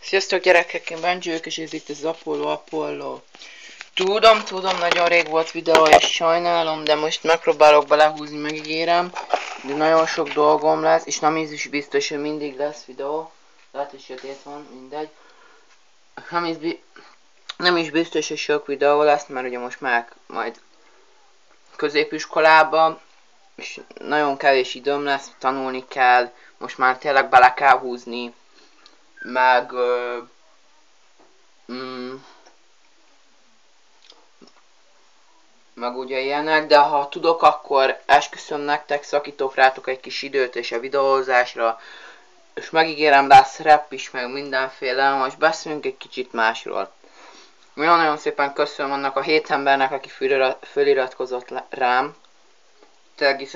Sziasztok gyerekek, én Benji és ez itt az Apollo. Tudom, nagyon rég volt videó és sajnálom, de most megpróbálok belehúzni, megígérem. De nagyon sok dolgom lesz, és nem is biztos, hogy mindig lesz videó. Lehet, hogy sötét van, mindegy. Nem is biztos, hogy sok videó lesz, mert ugye most már majd középiskolába, és nagyon kevés időm lesz, tanulni kell, most már tényleg bele kell húzni, meg meg ugye ilyenek, de ha tudok, akkor esküszöm nektek, szakítok rátok egy kis időt és a videózásra, és megígérem, lesz rap is, meg mindenféle. Most beszélünk egy kicsit másról. Nagyon szépen köszönöm annak a 7 embernek, aki föliratkozott rám. Tényleg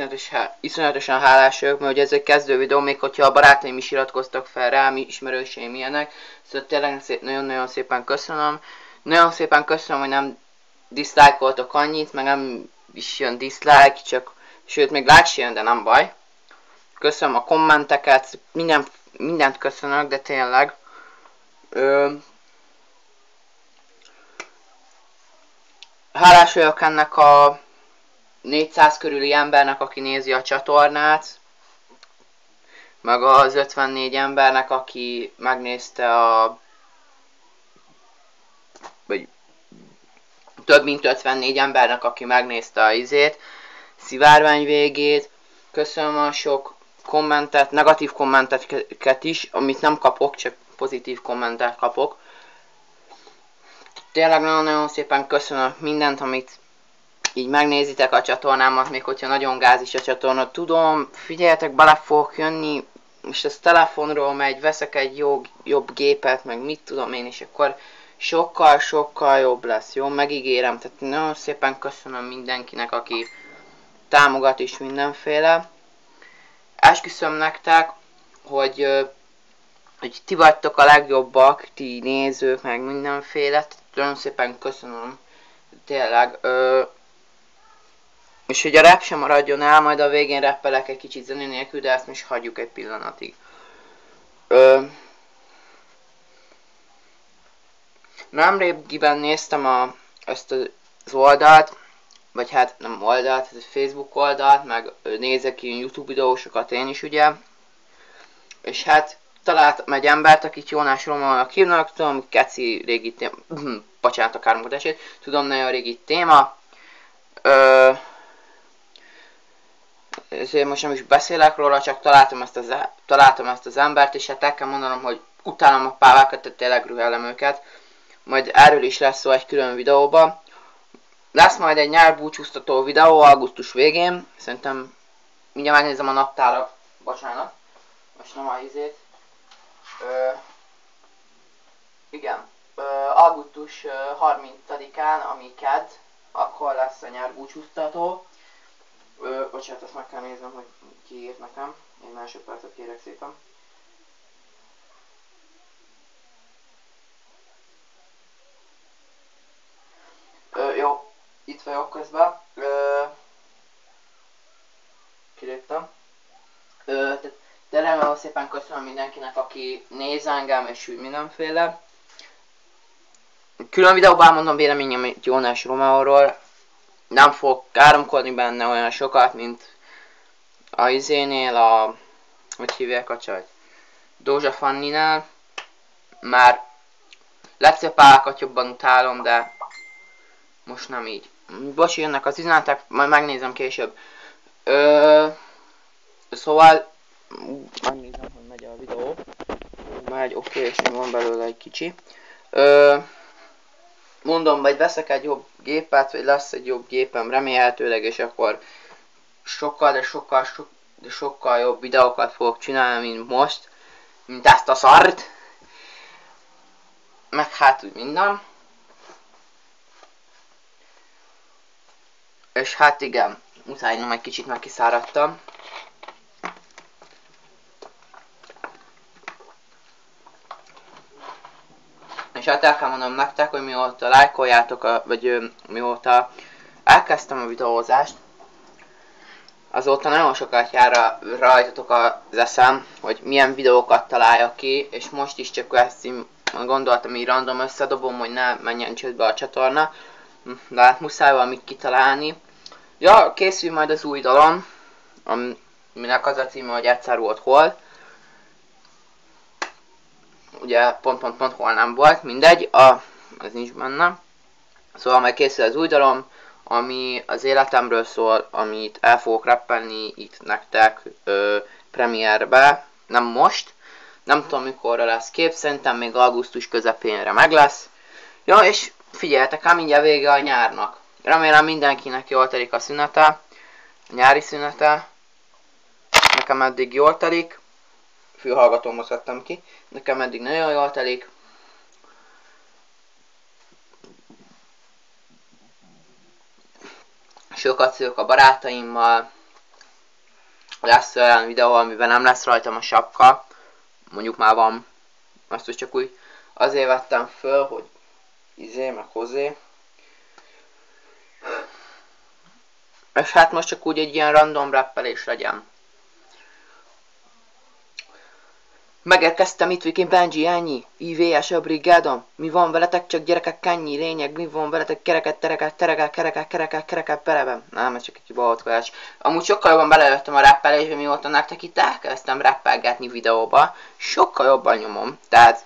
iszonyatosan hálás vagyok, mert ugye ez egy kezdő videó, még hogyha a barátaim is iratkoztak fel rám, ismerőseim ilyenek. Szóval tényleg nagyon-nagyon szépen köszönöm. Nagyon szépen köszönöm, hogy nem diszlájkoltok annyit, meg nem is jön diszlájk, csak sőt még like se jön, de nem baj. Köszönöm a kommenteket, mindent köszönök, de tényleg. Hálás vagyok ennek a 400 körüli embernek, aki nézi a csatornát, meg az 54 embernek, aki megnézte vagy több mint 54 embernek, aki megnézte a szivárvány végét. Köszönöm a sok kommentet, negatív kommenteket is, amit nem kapok, csak pozitív kommentet kapok. Tényleg nagyon-nagyon szépen köszönöm mindent, amit így megnézitek a csatornámat, még hogyha nagyon gázis a csatorna. Tudom, figyeljetek, bele fogok jönni, és ez telefonról megy, veszek egy jobb gépet, meg mit tudom én, és akkor sokkal jobb lesz, jó? Megígérem, tehát nagyon szépen köszönöm mindenkinek, aki támogat is mindenféle. Esküszöm nektek, hogy ti vagytok a legjobbak, ti nézők, meg mindenféle, nagyon szépen köszönöm, tényleg. És hogy a rap sem maradjon el, majd a végén rappelek egy kicsit zené nélkül, de ezt most hagyjuk egy pillanatig. Nemrégiben néztem ezt az oldalt, vagy hát nem oldalt, ez a Facebook oldalt, meg nézek ilyen YouTube videósokat én is ugye. És hát találtam egy embert, akit Jónás Romának hívnak, tudom, keci régi téma, bocsánat a káromkodásért, tudom, nagyon régi téma. Ezért most nem is beszélek róla, csak találtam ezt az embert, és hát el kell mondanom, hogy utálom a pávákat, tehát tényleg rühellem őket. Majd erről is lesz szó egy külön videóban. Lesz majd egy nyárbúcsúztató videó augusztus végén. Szerintem mindjárt megnézem a naptárat. Bocsánat. Most nem a izét. Igen. Augusztus 30-án, ami kedd, akkor lesz a nyárbúcsúztató. Bocsánat, azt meg kell néznem, hogy ki írt nekem. Egy másodpercet kérek szépen. Jó, itt vagyok közben. Kiléptem. De nagyon szépen köszönöm mindenkinek, aki néz engem és úgy mindenféle. Külön videóban mondom véleményem Jónás Romáról. Nem fogok káromkodni benne olyan sokat, mint a izénél, hogy hívják a csajt? Dózsa Fanninál. Már legtöbb pályákat jobban utálom, de most nem így. Bocsi, jönnek az üzenetek, majd megnézem később. Szóval megnézem, hogy megy a videó. Megy, oké, és van belőle egy kicsi. Mondom, vagy veszek egy jobb gépet, vagy lesz egy jobb gépem remélhetőleg, és akkor sokkal jobb videókat fogok csinálni, mint most. Mint ezt a szart. Meg hát úgy minden. És hát igen, muszáj innom egy kicsit, meg kiszáradtam. És hát el kell mondanom nektek, hogy mióta lájkoljátok, vagy mióta elkezdtem a videózást, azóta nagyon sokat jár rajtatok az eszem, hogy milyen videókat találjak ki, és most is csak Gondoltam, így random összedobom, hogy ne menjen csődbe a csatorna. De hát muszáj valamit kitalálni. Ja, készül majd az új dalom, aminek az a címe, hogy egyszer volt hol. Ugye pont hol nem volt, mindegy, ez nincs benne. Szóval majd készül az új dalom, ami az életemről szól, amit el fogok rappelni itt nektek premierbe, nem most. Nem tudom mikorra lesz kép, szerintem még augusztus közepénre meg lesz. Ja, és figyeljetek, ám mindjárt vége a nyárnak. Remélem mindenkinek jól telik a szünete, a nyári szünete. Nekem eddig jól telik. Fülhallgatómhoz vettem ki. Nekem eddig nagyon jól telik. Sokat szülök a barátaimmal. Lesz olyan videó, amiben nem lesz rajtam a sapka. Mondjuk már van. Azt is csak úgy azért vettem föl, hogy meg hozzé. És hát most csak úgy egy ilyen random rappelés legyen. Megérkeztem itt Viking Benji, ennyi. IVS a brigádom. Mi van veletek, csak gyerekek, ennyi lényeg. Mi van veletek, kereket, tereket, pereben. Nem, ez csak egy kibahatkolás. Amúgy sokkal jobban belejöttem a rappelésbe, mióta nektek itt elkezdtem rappelgetni videóba. Sokkal jobban nyomom. Tehát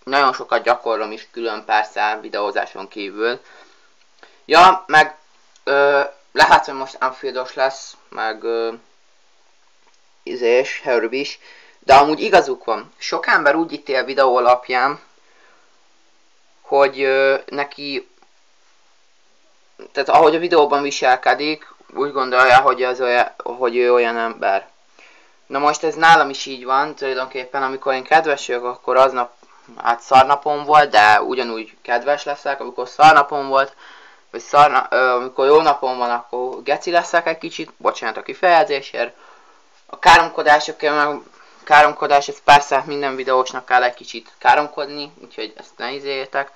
nagyon sokat gyakorlom is külön persze videózáson kívül. Ja, meg lehet, hogy most Anfieldos lesz, meg Herb is. De amúgy igazuk van. Sok ember úgy ítél videó alapján, hogy neki, tehát ahogy a videóban viselkedik, úgy gondolja, hogy ő olyan ember. Na most ez nálam is így van, tulajdonképpen amikor én kedves vagyok, akkor aznap, hát szarnapom volt, de ugyanúgy kedves leszek, amikor szarnapom volt, vagy amikor jó napom van, akkor geci leszek egy kicsit, bocsánat a kifejezésért. A káromkodás, ez persze minden videósnak kell egy kicsit káromkodni, úgyhogy ezt ne izéljétek.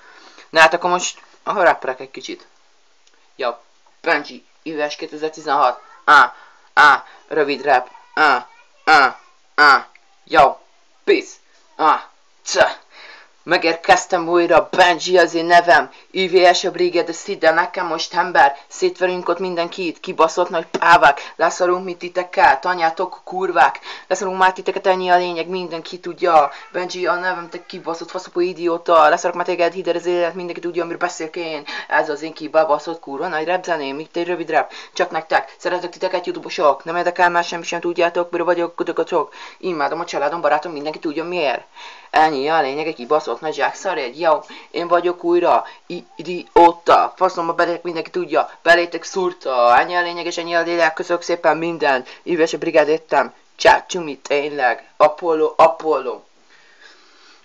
Na hát akkor most rapperek egy kicsit. Ja, Benji, IVS 2016, rövid rap, yo, peace, megérkeztem újra, Benji az én nevem, IVS a brigád, de nekem most ember, szétverünk ott mindenkit, kibaszott nagy pávák, leszarunk mi titeket, anyátok kurvák, leszarunk már titeket, ennyi a lényeg, mindenki tudja, Benji a nevem, te kibaszott faszapó idióta, leszarok már téged, hider az élet, mindenki tudja, amiről beszélek én, ez az én kibaszott kurva nagy rap zeném, itt egy rövid rap, csak nektek, szeretek titeket YouTube-osok, nem érdekel már semmi sem tudjátok, mire vagyok, kudogatok, imádom a családom, barátom, mindenki tudja miért. Ennyi a lényeg, egy kibaszott nagy zsákszaréd, jó, én vagyok újra, idióta, faszomba belépek, mindenki tudja, belétek szurta, ennyi a lényeg és ennyi a lélek, köszönök szépen minden, IVS a brigád értem, csácsumi, tényleg, Apollo.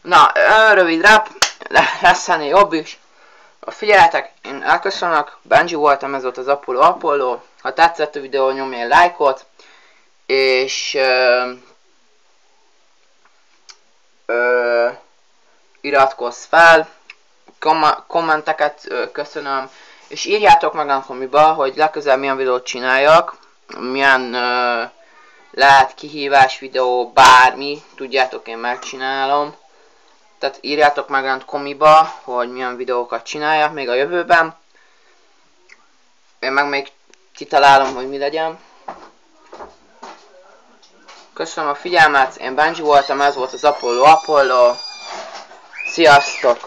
Na, rövid rap, lesz ennél jobb is. Figyeljetek, én elköszönök, Benji voltam, ez volt az Apollo. Ha tetszett a videó, nyomj egy lájkot, és iratkozz fel, kommenteket köszönöm, és írjátok meg a komiba, hogy legközelebb milyen videót csináljak, milyen lehet kihívás videó, bármi, tudjátok, én megcsinálom. Tehát írjátok meg a komiba, hogy milyen videókat csináljak még a jövőben. Én meg még kitalálom, hogy mi legyen. Köszönöm a figyelmet, én Benji voltam, ez volt az Apollo. Sziasztok!